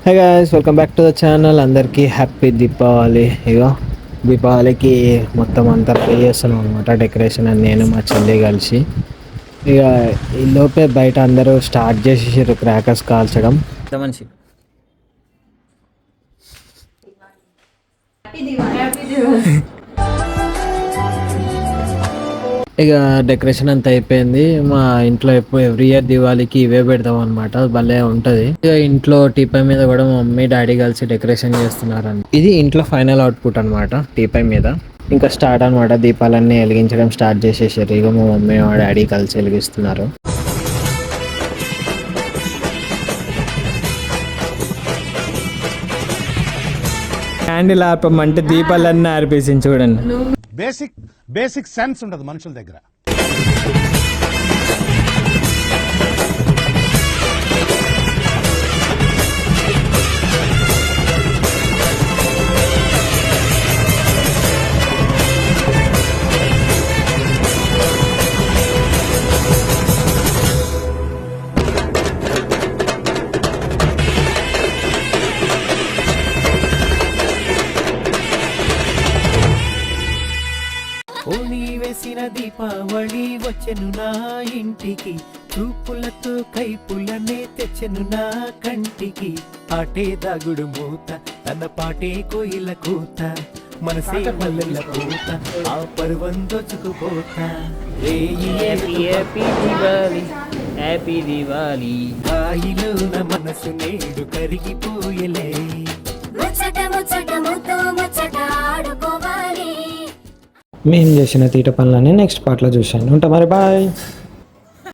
Hey guys, welcome back to the channel. అందరికీ happy Deepavali. ఇగో దీపావళికి మొత్తం అంతా ప్లే చేస్తున్నాం అనమాట, డెకరేషన్ అని నేను మా చెల్లి కలిసి. ఇక ఈ లోపే బయట అందరూ స్టార్ట్ చేసేసారు క్రాకర్స్ కాల్చడం. మనిషి ఇక డెకరేషన్ అంతా అయిపోయింది. మా ఇంట్లో ఎవ్రీ ఇయర్ దివాళీకి ఇవే పెడతాం అనమాట, భలే ఉంటుంది. ఇక ఇంట్లో టీపై మీద కూడా మా మమ్మీ డాడీ కలిసి డెకరేషన్ చేస్తున్నారు. ఇది ఇంట్లో ఫైనల్ అవుట్పుట్ అనమాట. టీపై మీద ఇంకా స్టార్ట్ అనమాట, దీపాలన్నీ వెలిగించడం స్టార్ట్ చేసేసారు. ఇక మా మమ్మీ మా డాడీ కలిసి వెలిగిస్తున్నారు. క్యాండిల్ ఆపమంటే దీపాలన్నీ ఆర్పేసింది చూడండి. బేసిక్ సెన్స్ ఉండదు మనుషుల దగ్గర. ఓణి వేసిన దీపావళి వచ్చెను నా ఇంటికి, చూపులతో కైపులనే తెచ్చెను నా కంటికి. పాటే దాగుడు మూత, తన పాటే కోయిల కూత, మనసే మల్లెల పూత, ఆ పర్వం దోచుకుపోతా. హ్యాపీ దివాళీ. హాయిలోన మనసు నేడు కరిగిపోయలే. మేము చేసిన తీట పనులన్నీ నెక్స్ట్ పార్ట్లో చూశాను. ఉంటా మరి, బాయ్.